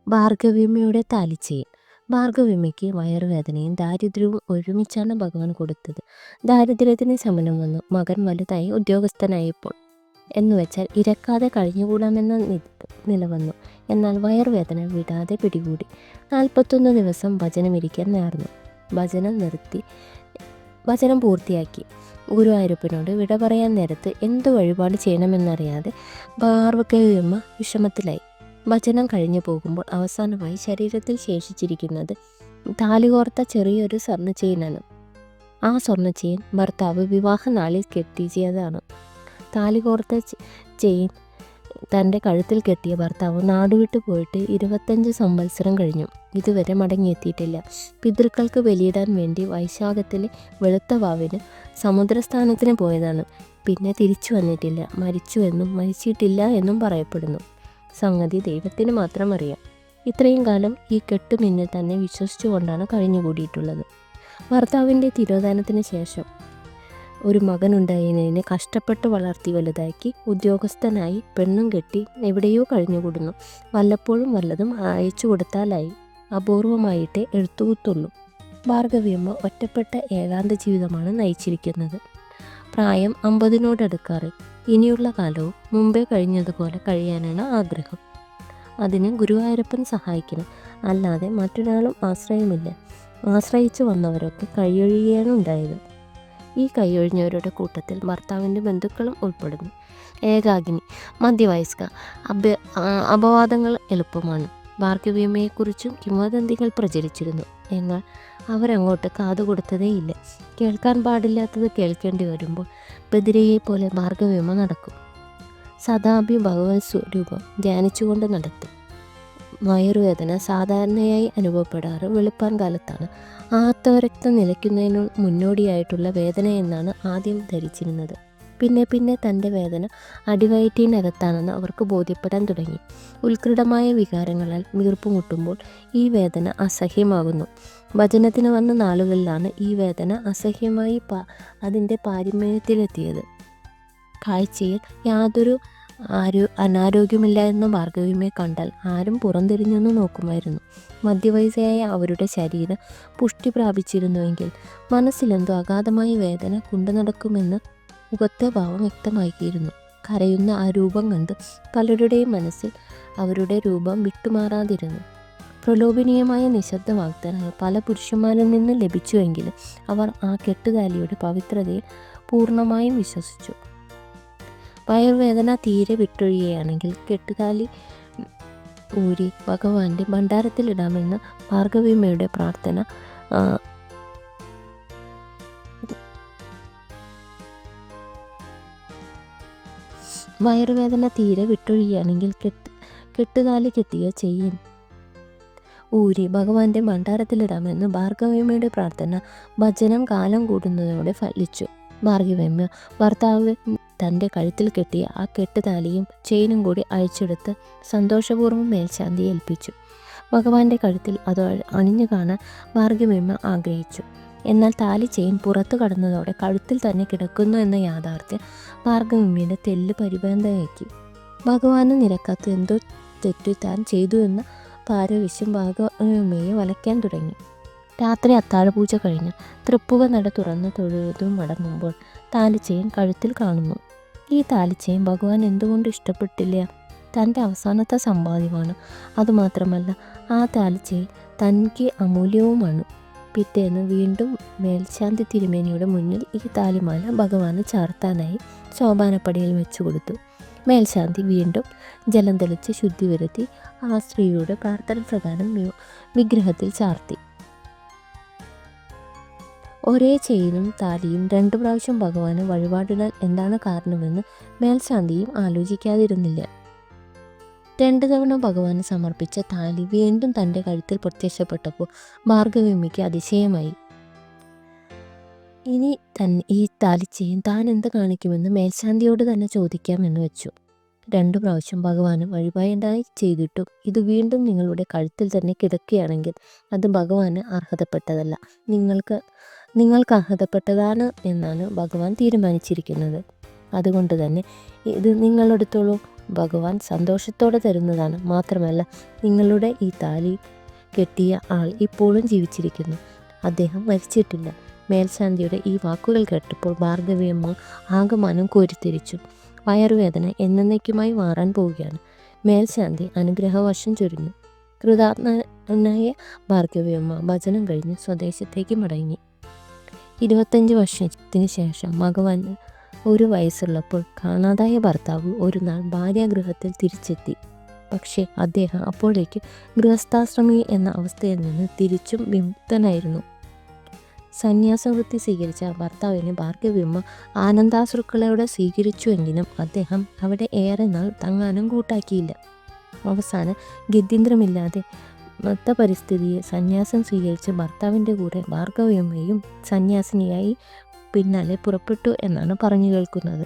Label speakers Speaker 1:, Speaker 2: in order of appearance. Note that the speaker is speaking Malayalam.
Speaker 1: ഭാർഗവീമ്മയുടെ താലിച്ചെയിൻ. ഭാർഗവീമ്മയ്ക്ക് വയറുവേദനയും ദാരിദ്ര്യവും ഒരുമിച്ചാണ് ഭഗവാൻ കൊടുത്തത്. ദാരിദ്ര്യത്തിന് ശമനം വന്നു. മകൻ വലുതായി ഉദ്യോഗസ്ഥനായപ്പോൾ എന്നുവെച്ചാൽ ഇരക്കാതെ കഴിഞ്ഞുകൂടാമെന്ന നില വന്നു. എന്നാൽ വയറുവേദന വിടാതെ പിടികൂടി. 41 ദിവസം ഭജനമിരിക്കാൻ നേർന്നു. ഭജനം പൂർത്തിയാക്കി. ഗുരുവായൂരപ്പനോട് വിട പറയാൻ നേരത്ത് എന്തു വഴിപാട് ചെയ്യണമെന്നറിയാതെ ഭാർഗവീമ്മ വിഷമത്തിലായി. ഭജനം കഴിഞ്ഞു പോകുമ്പോൾ അവസാനമായി ശരീരത്തിൽ ശേഷിച്ചിരിക്കുന്നത് താലികോർത്ത ചെറിയൊരു സ്വർണ്ണ ചെയിനാണ്. ആ സ്വർണ്ണ ചെയിൻ ഭർത്താവ് വിവാഹ നാളിൽ കെട്ടിച്ചതാണ്. താലികോർത്ത ചെയിൻ തൻ്റെ കഴുത്തിൽ കെട്ടിയ ഭർത്താവ് നാടുവിട്ടു പോയിട്ട് 25 സംവത്സരം കഴിഞ്ഞു. ഇതുവരെ മടങ്ങിയെത്തിയിട്ടില്ല. പിതൃക്കൾക്ക് ബലിയിടാൻ വേണ്ടി വൈശാഖത്തിലെ വെളുത്ത വാവിന് സമുദ്രസ്ഥാനത്തിന് പോയതാണ്. പിന്നെ തിരിച്ചു വന്നിട്ടില്ല. മരിച്ചു എന്നും മരിച്ചിട്ടില്ല എന്നും പറയപ്പെടുന്നു. സംഗതി ദൈവത്തിന് മാത്രം അറിയാം. ഇത്രയും കാലം ഈ കെട്ടുമിന്നിൽ തന്നെ വിശ്വസിച്ചുകൊണ്ടാണ് കഴിഞ്ഞുകൂടിയിട്ടുള്ളത്. ഭർത്താവിൻ്റെ തിരോധാനത്തിന് ശേഷം ഒരു മകനുണ്ടായതിനെ കഷ്ടപ്പെട്ട് വളർത്തി വലുതാക്കി ഉദ്യോഗസ്ഥനായി പെണ്ണും കെട്ടി എവിടെയോ കഴിഞ്ഞുകൂടുന്നു. വല്ലപ്പോഴും വല്ലതും അയച്ചു കൊടുത്താലായി. അപൂർവമായിട്ടേ എഴുത്തുകുത്തുള്ളൂ. ഭാർഗവീയമ്മ ഒറ്റപ്പെട്ട ഏകാന്ത ജീവിതമാണ് നയിച്ചിരിക്കുന്നത്. പ്രായം 50നോടടുക്കാറ്. ഇനിയുള്ള കാലവും മുമ്പേ കഴിഞ്ഞതുപോലെ കഴിയാനാണ് ആഗ്രഹം. അതിന് ഗുരുവായൂരപ്പൻ സഹായിക്കണം. അല്ലാതെ മറ്റൊരാളും ആശ്രയമില്ല. ആശ്രയിച്ചു വന്നവരൊക്കെ കൈയൊഴിയുകയാണ് ഉണ്ടായത്. ഈ കൈയൊഴിഞ്ഞവരുടെ കൂട്ടത്തിൽ ഭർത്താവിൻ്റെ ബന്ധുക്കളും ഉൾപ്പെടുന്നു. ഏകാഗ്നി, മധ്യവയസ്ക. അപവാദങ്ങൾ എളുപ്പമാണ്. ഭാർഗവീയമ്മയെക്കുറിച്ചും കിംവദന്തികൾ പ്രചരിച്ചിരുന്നു. എന്നാൽ അവരങ്ങോട്ട് കാതുകൊടുത്തതേയില്ല. കേൾക്കാൻ പാടില്ലാത്തത് കേൾക്കേണ്ടി വരുമ്പോൾ ബദിരയെ പോലെ ഭാർഗവീയമ്മ നടക്കും. സദാഭി ഭഗവത് സ്വരൂപം ധ്യാനിച്ചുകൊണ്ട് നടത്തും. വയറുവേദന സാധാരണയായി അനുഭവപ്പെടാറ് വെളുപ്പാൻ കാലത്താണ്. ആർത്തവരക്തം നിലയ്ക്കുന്നതിന് മുന്നോടിയായിട്ടുള്ള വേദന എന്നാണ് ആദ്യം ധരിച്ചിരുന്നത്. പിന്നെ പിന്നെ തൻ്റെ വേദന അടിവയറ്റിനകത്താണെന്ന് അവർക്ക് ബോധ്യപ്പെടാൻ തുടങ്ങി. ഉത്കൃഷ്ടമായ വികാരങ്ങളാൽ വീർപ്പുമുട്ടുമ്പോൾ ഈ വേദന അസഹ്യമാകുന്നു. ഭജനത്തിന് വന്ന നാളുകളിലാണ് ഈ വേദന അസഹ്യമായി അതിൻ്റെ പാരമ്യത്തിലെത്തിയത്. കാഴ്ചയിൽ യാതൊരു അനാരോഗ്യമില്ല എന്ന ഭാർഗവീയമ്മയെ കണ്ടാൽ ആരും പുറംതിരിഞ്ഞൊന്നു നോക്കുമായിരുന്നു. മധ്യവയസ്സയായ അവരുടെ ശരീരം പുഷ്ടി പ്രാപിച്ചിരുന്നുവെങ്കിൽ മനസ്സിലെന്തോ അഗാധമായ വേദന കൊണ്ടു നടക്കുമെന്ന് മുഖത്തെ ഭാവം വ്യക്തമാക്കിയിരുന്നു. കരയുന്ന ആ രൂപം കണ്ട് പലരുടെയും മനസ്സിൽ അവരുടെ രൂപം വിട്ടുമാറാതിരുന്നു. പ്രലോഭനീയമായ നിശബ്ദ വാഗ്ദാനങ്ങൾ പല പുരുഷന്മാരിൽ നിന്ന് ലഭിച്ചുവെങ്കിലും അവർ ആ കെട്ടുതാലിയുടെ പവിത്രതയിൽ പൂർണ്ണമായും വിശ്വസിച്ചു. വയറുവേദന തീരെ വിട്ടൊഴിയുകയാണെങ്കിൽ കെട്ടുതാലി ഊരി ഭഗവാന്റെ ഭണ്ഡാരത്തിലിടാമെന്ന് ഭാർഗവീയമ്മയുടെ പ്രാർത്ഥന വയറുവേദന തീരെ വിട്ടൊഴിയുകയാണെങ്കിൽ കെട്ടുതാലി കെട്ടിയ ചെയിൻ ഊരി ഭഗവാന്റെ ഭണ്ഡാരത്തിലിടാമെന്ന് ഭാർഗവീയമ്മയുടെ പ്രാർത്ഥന ഭജനം കാലം കൂടുന്നതോടെ ഫലിച്ചു. ഭാർഗവീയമ്മ ഭർത്താവ് തൻ്റെ കഴുത്തിൽ കെട്ടിയ ആ കെട്ടുതാലിയും ചെയിനും കൂടി അഴിച്ചെടുത്ത് സന്തോഷപൂർവ്വം മേൽശാന്തിയെ ഏൽപ്പിച്ചു. ഭഗവാന്റെ കഴുത്തിൽ അത് അണിഞ്ഞു കാണാൻ ഭാർഗവീയമ്മ ആഗ്രഹിച്ചു. എന്നാൽ താലി ചെയിൻ പുറത്തു കടന്നതോടെ കഴുത്തിൽ തന്നെ കിടക്കുന്നു എന്ന യാഥാർത്ഥ്യം ഭാർഗവീയമ്മയുടെ തെല്ല് പരിഭ്രാന്തയാക്കി. ഭഗവാന് നിരക്കാത്ത എന്തോ തെറ്റ് താൻ ചെയ്തു എന്ന പാരവശ്യം ഭാർഗവീയമ്മയെ വലയ്ക്കാൻ തുടങ്ങി. രാത്രി അത്താഴപൂജ കഴിഞ്ഞ് തൃപ്പുക നട തുറന്ന് തൊഴുതും മടങ്ങുമ്പോൾ താലിച്ചെയിൻ കഴുത്തിൽ കാണുന്നു. ഈ താലിച്ചെയിൻ ഭഗവാൻ എന്തുകൊണ്ട് ഇഷ്ടപ്പെട്ടില്ല? തൻ്റെ അവസാനത്തെ സമ്പാദ്യമാണ്. അതുമാത്രമല്ല, ആ താലിച്ചെയിൻ തനിക്ക് അമൂല്യവുമാണ്. പിറ്റേന്ന് വീണ്ടും മേൽശാന്തി തിരുമേനിയുടെ മുന്നിൽ ഈ താലിമാല ഭഗവാന് ചാർത്താനായി സോപാനപ്പടിയിൽ വെച്ചു കൊടുത്തു. മേൽശാന്തി വീണ്ടും ജലം തെളിച്ച് ശുദ്ധി വരുത്തി ആ സ്ത്രീയുടെ പ്രാർത്ഥന പ്രകാരം വിഗ്രഹത്തിൽ ചാർത്തി. ഒരേ ചെയിനും താലിയും 2 പ്രാവശ്യം ഭഗവാന് വഴിപാടിടാൻ എന്താണ് കാരണമെന്ന് മേൽശാന്തിയും ആലോചിക്കാതിരുന്നില്ല. 2 തവണ ഭഗവാന് സമർപ്പിച്ച താലി വീണ്ടും തൻ്റെ കഴുത്തിൽ പ്രത്യക്ഷപ്പെട്ടപ്പോൾ ഭാർഗവീയമ്മയ്ക്ക് അതിശയമായി. ഇനി ഈ താലിച്ചെയിൻ താൻ എന്ത് കാണിക്കുമെന്ന് മേൽശാന്തിയോട് തന്നെ ചോദിക്കാമെന്ന് വെച്ചു. 2 പ്രാവശ്യം ഭഗവാന് വഴിപാടായി ചെയ്തിട്ടും ഇത് വീണ്ടും നിങ്ങളുടെ കഴുത്തിൽ തന്നെ കിടക്കുകയാണെങ്കിൽ അത് ഭഗവാന് അർഹതപ്പെട്ടതല്ല, നിങ്ങൾക്ക് അർഹതപ്പെട്ടതാണ് എന്നാണ് ഭഗവാൻ തീരുമാനിച്ചിരിക്കുന്നത്. അതുകൊണ്ട് തന്നെ ഇത് നിങ്ങളെടുത്തോളൂ. ഭഗവാൻ സന്തോഷത്തോടെ തരുന്നതാണ്. മാത്രമല്ല, നിങ്ങളുടെ ഈ താലി കെട്ടിയ ആൾ ഇപ്പോഴും ജീവിച്ചിരിക്കുന്നു. അദ്ദേഹം മരിച്ചിട്ടില്ല. മേൽശാന്തിയുടെ ഈ വാക്കുകൾ കേട്ടപ്പോൾ ഭാർഗവിയമ്മ ആകമാനം കോരിത്തിരിച്ചു. വയറുവേദന എന്നേക്കുമായി മാറാൻ പോവുകയാണ്. മേൽശാന്തി അനുഗ്രഹവർഷം ചൊരിഞ്ഞു. കൃതാജ്ഞനായ ഭാർഗവിയമ്മ ഭജനം കഴിഞ്ഞ് സ്വദേശത്തേക്ക് മടങ്ങി. 25 വർഷത്തിന് ശേഷം ഭഗവാൻ 1 വയസ്സുള്ളപ്പോൾ കാണാതായ ഭർത്താവ് ഒരു നാൾ ഭാര്യാഗൃഹത്തിൽ തിരിച്ചെത്തി. പക്ഷേ അദ്ദേഹം അപ്പോഴേക്ക് ഗൃഹസ്ഥാശ്രമി എന്ന അവസ്ഥയിൽ നിന്ന് തിരിച്ചും വിമുക്തനായിരുന്നു. സന്യാസവൃത്തി സ്വീകരിച്ച ഭർത്താവിനെ ഭാർഗവിയമ്മ ആനന്ദാശ്രുക്കളോടെ സ്വീകരിച്ചുവെങ്കിലും അദ്ദേഹം അവിടെ ഏറെ നാൾ തങ്ങാനും കൂട്ടാക്കിയില്ല. അവസാനം ഗത്യന്തരമില്ലാതെ പരിസ്ഥിതിയെ സന്യാസം സ്വീകരിച്ച് ഭർത്താവിൻ്റെ കൂടെ ഭാർഗവിയമ്മയും സന്യാസിനിയായി പിന്നാലെ പുറപ്പെട്ടു എന്നാണ് പറഞ്ഞു കേൾക്കുന്നത്.